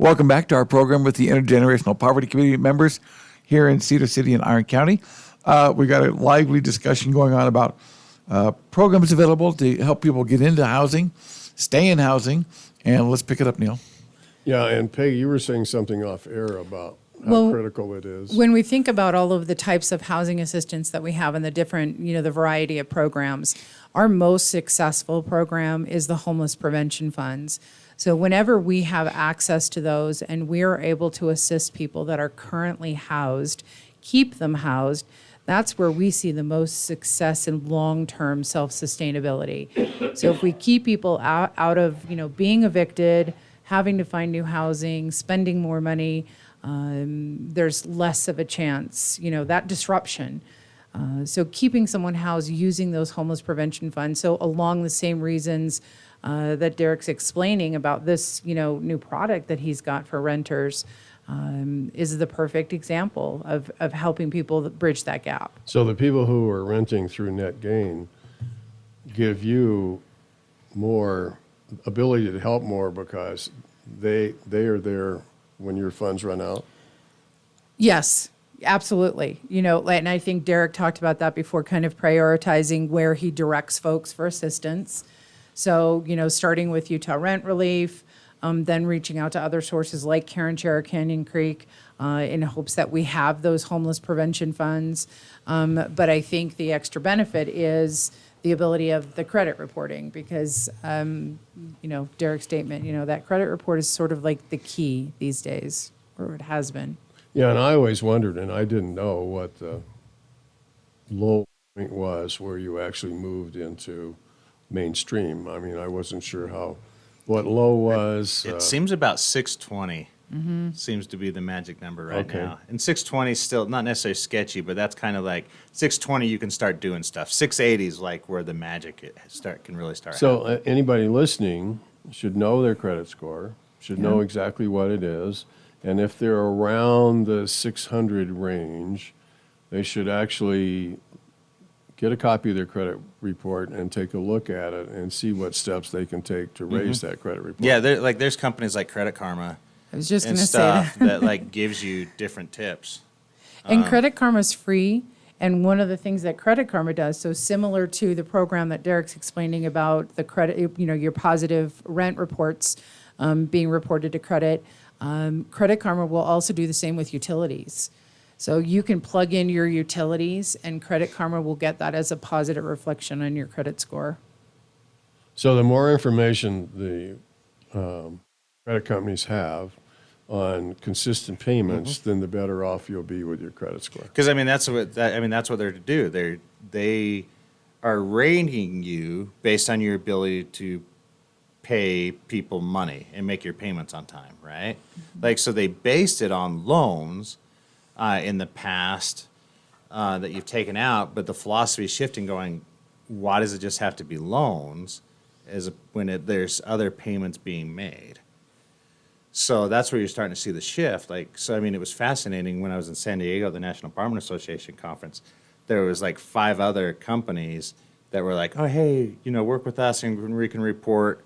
Welcome back to our program with the Intergenerational Poverty Community members here in Cedar City and Iron County. We got a lively discussion going on about programs available to help people get into housing, stay in housing, and let's pick it up, Neil. Yeah, and Peggy, you were saying something off air about how critical it is. When we think about all of the types of housing assistance that we have and the different, the variety of programs, our most successful program is the homeless prevention funds. So whenever we have access to those and we're able to assist people that are currently housed, keep them housed, that's where we see the most success in long-term self-sustainability. So if we keep people out of, being evicted, having to find new housing, spending more money, there's less of a chance, that disruption. So keeping someone housed using those homeless prevention funds. So along the same reasons that Derek's explaining about this, new product that he's got for renters is the perfect example of helping people bridge that gap. So the people who are renting through Netgain give you more ability to help more because they are there when your funds run out? Yes, absolutely. And I think Derek talked about that before, kind of prioritizing where he directs folks for assistance. So, starting with Utah Rent Relief, then reaching out to other sources like Karen Chair, Canyon Creek, in hopes that we have those homeless prevention funds. But I think the extra benefit is the ability of the credit reporting because, Derek's statement, that credit report is sort of like the key these days, or it has been. Yeah, and I always wondered, and I didn't know what the low point was where you actually moved into mainstream. I mean, I wasn't sure what low was. It seems about 620 seems to be the magic number right now. And 620 is still not necessarily sketchy, but that's kind of like 620 you can start doing stuff. 680 is like where the magic can really start. So anybody listening should know their credit score, should know exactly what it is, and if they're around the 600 range, they should actually get a copy of their credit report and take a look at it and see what steps they can take to raise that credit report. Yeah, there's companies like Credit Karma I was just and going to say stuff that. that gives you different tips. And Credit Karma's free. And one of the things that Credit Karma does, so similar to the program that Derek's explaining about the credit, your positive rent reports being reported to credit, Credit Karma will also do the same with utilities. So you can plug in your utilities and Credit Karma will get that as a positive reflection on your credit score. So the more information the credit companies have on consistent payments, then the better off you'll be with your credit score. Because that's what they're to do. They are rating you based on your ability to pay people money and make your payments on time, right? So they based it on loans in the past that you've taken out, but the philosophy is shifting, going, why does it just have to be loans when there's other payments being made? So that's where you're starting to see the shift. It was fascinating when I was in San Diego at the National Apartment Association conference. There was 5 other companies that were like, oh, hey, work with us and we can report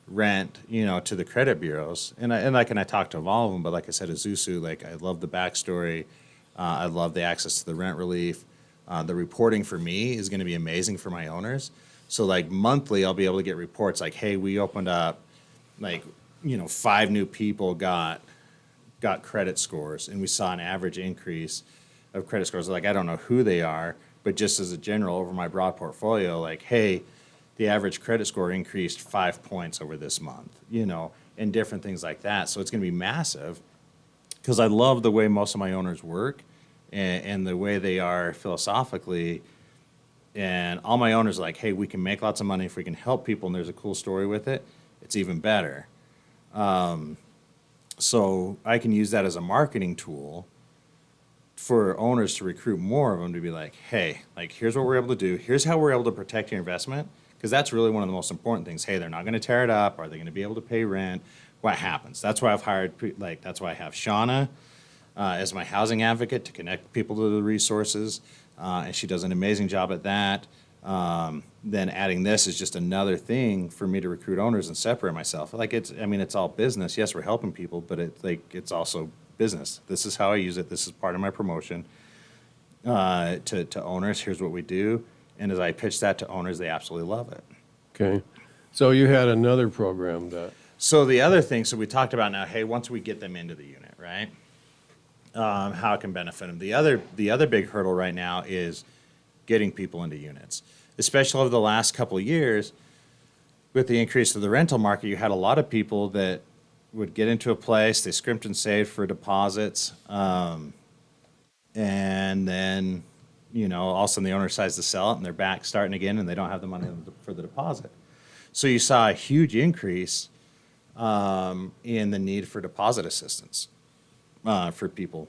rent, to the credit bureaus. And I talked to all of them, but like I said, Azusu, I love the backstory. I love the access to the rent relief. The reporting for me is going to be amazing for my owners. So monthly, I'll be able to get reports like, hey, we opened up 5 new people got credit scores, and we saw an average increase of credit scores. I don't know who they are, but just as a general over my broad portfolio, hey, the average credit score increased 5 points over this month, and different things like that. So it's going to be massive because I love the way most of my owners work and the way they are philosophically. And all my owners are like, hey, we can make lots of money if we can help people, and there's a cool story with it. It's even better. So I can use that as a marketing tool for owners to recruit more of them to be like, hey, here's what we're able to do. Here's how we're able to protect your investment. Because that's really one of the most important things. Hey, they're not going to tear it up. Are they going to be able to pay rent? What happens? That's why I've hired, that's why I have Shauna as my housing advocate to connect people to the resources. And she does an amazing job at that. Then adding this is just another thing for me to recruit owners and separate myself. Like it's all business. Yes, we're helping people, but it's also business. This is how I use it. This is part of my promotion to owners. Here's what we do. And as I pitch that to owners, they absolutely love it. Okay. So you had another program that, So the other thing, so we talked about now, hey, once we get them into the unit, right? How it can benefit them. The other big hurdle right now is getting people into units, especially over the last couple of years. With the increase of the rental market, you had a lot of people that would get into a place, they scrimped and saved for deposits, and then, all of a sudden the owner decides to sell it and they're back starting again and they don't have the money for the deposit. So you saw a huge increase in the need for deposit assistance for people.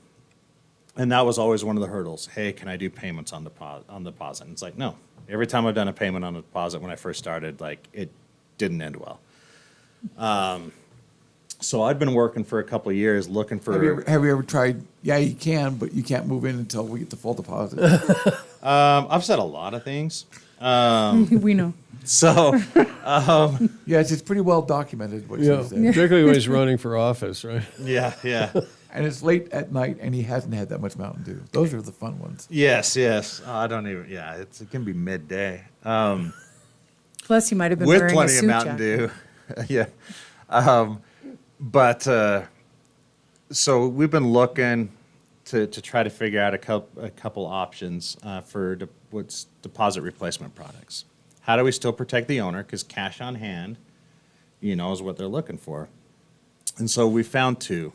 And that was always one of the hurdles. Hey, can I do payments on deposit? And it's like, no. Every time I've done a payment on a deposit when I first started, it didn't end well. So I've been working for a couple of years looking for. Have you ever tried? Yeah, you can, but you can't move in until we get the full deposit. I've said a lot of things. We know. So Yes, it's pretty well documented what yeah, she said. particularly when he's running for office, right? yeah. And it's late at night, and he hasn't had that much Mountain Dew. Those are the fun ones. Yes. I don't even. Yeah, it can be midday. Plus, he might have been With wearing plenty a of suit Mountain jacket. Dew. Yeah. But so we've been looking to try to figure out a couple options for what's deposit replacement products. How do we still protect the owner? Because cash on hand, is what they're looking for. And so we found two.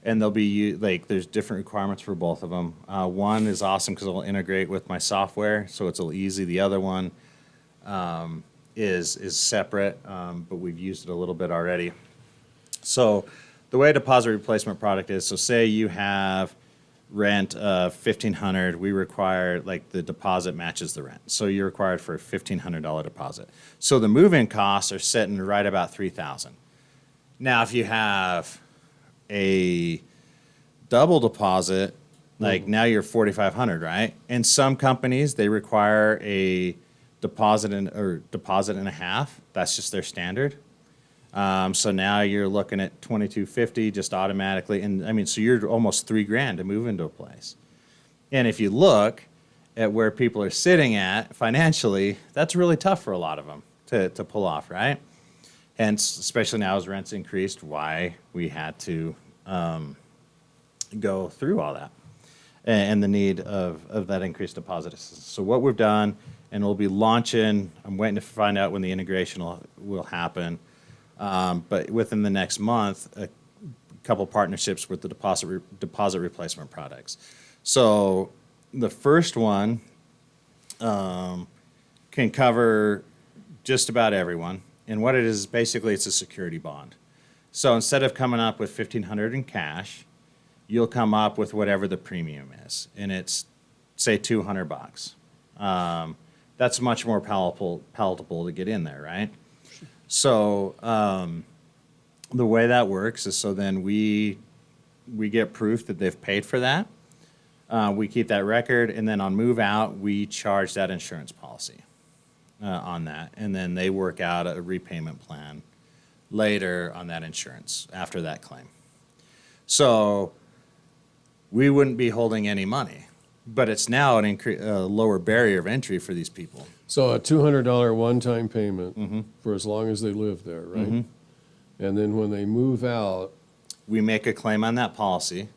And they'll be there's different requirements for both of them. One is awesome because it'll integrate with my software, so it's a little easy. The other one is separate, but we've used it a little bit already. So the way a deposit replacement product is, so say you have rent of $1,500, we require the deposit matches the rent. So you're required for a $1,500 deposit. So the move-in costs are sitting right about $3,000. Now if you have a double deposit, now you're $4,500, right? And some companies, they require a deposit and a half. That's just their standard. So now you're looking at $2,250 just automatically, and so you're almost $3,000 to move into a place. And if you look at where people are sitting at financially, that's really tough for a lot of them to pull off, right? Hence, especially now as rents increased, why we had to go through all that and the need of that increased deposit assistance. So what we've done, and we'll be launching, I'm waiting to find out when the integration will happen, but within the next month, a couple partnerships with the deposit replacement products. So the first one can cover just about everyone. And what it is, basically, it's a security bond. So instead of coming up with $1,500 in cash, you'll come up with whatever the premium is, and it's say $200. That's much more palatable to get in there, right? So the way that works is, so then we get proof that they've paid for that. We keep that record, and then on move out, we charge that insurance policy on that, and then they work out a repayment plan later on that insurance after that claim. So we wouldn't be holding any money, but it's now a lower barrier of entry for these people. So a $200 one-time payment for as long as they live there, right? And then when they move out, We make a claim on that policy.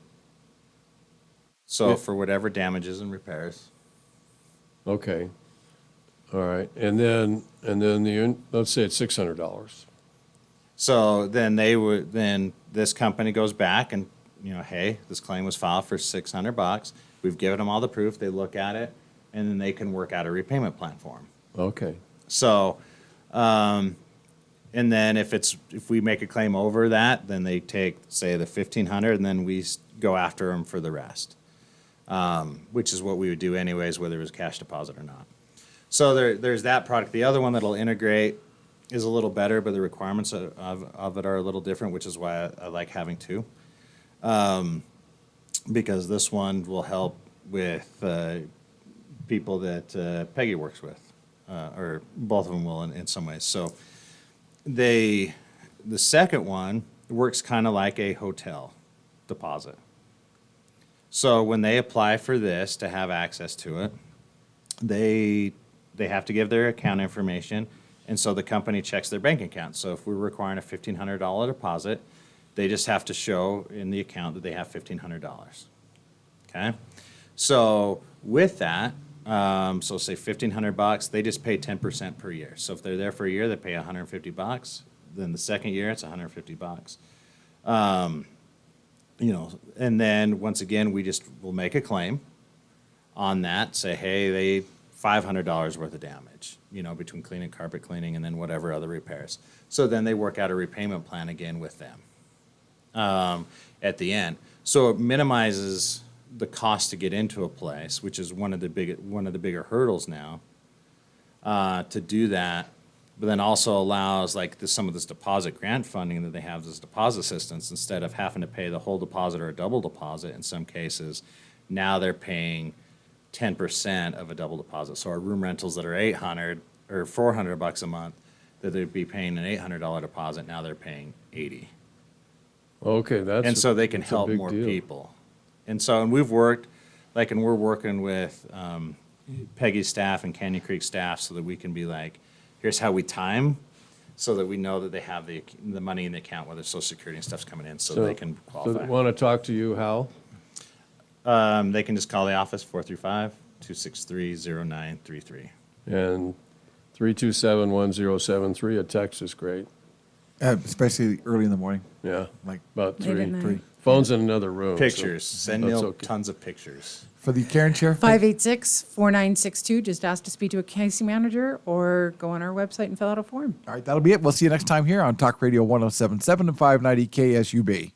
So Yeah. for whatever damages and repairs. okay, all right, and then let's say it's $600. So then this company goes back and, hey, this claim was filed for $600. We've given them all the proof. They look at it, and then they can work out a repayment plan for them. Okay, So, and then if we make a claim over that, then they take, say, the $1,500, and then we go after them for the rest, which is what we would do anyways, whether it was cash deposit or not. So there's that product. The other one that'll integrate is a little better, but the requirements of it are a little different, which is why I like having two. Because this one will help with people that Peggy works with, or both of them will in some ways. So the second one works kind of like a hotel deposit. So when they apply for this to have access to it, they have to give their account information, and so the company checks their bank account. So if we're requiring a $1,500 deposit, they just have to show in the account that they have $1,500. Okay, so with that, so say $1,500, they just pay 10% per year. So if they're there for a year, they pay $150. Then the second year, it's $150. And then once again, we just will make a claim on that. Say, hey, they $500 worth of damage, between cleaning, carpet cleaning, and then whatever other repairs. So then they work out a repayment plan again with them at the end. So it minimizes the cost to get into a place, which is one of the bigger hurdles now to do that. But then also allows some of this deposit grant funding that they have, this deposit assistance, instead of having to pay the whole deposit or a double deposit in some cases, now they're paying 10% of a double deposit. So our room rentals that are $800 or $400 a month, that they'd be paying an $800 deposit, now they're paying $80. Okay, And so they can that's a help big more deal. people. And we've worked, and we're working with Peggy's staff and Canyon Creek staff so that we can be like, here's how we time, so that we know that they have the money in the account, whether Social Security and stuff's coming in, so they can So qualify. they want to talk to you, Hal? They can just call the office, 435-263-0933. And 327-1073, a text is great. Especially early in the morning. Yeah, Like about Late at 3. night. Phone's in another room. so Pictures. Send that's Neil okay. tons of pictures. for the Karen Chair. 586-4962. Just ask to speak to a casing manager or go on our website and fill out a form. All right, that'll be it. We'll see you next time here on Talk Radio 107.7 and 590 KSUB.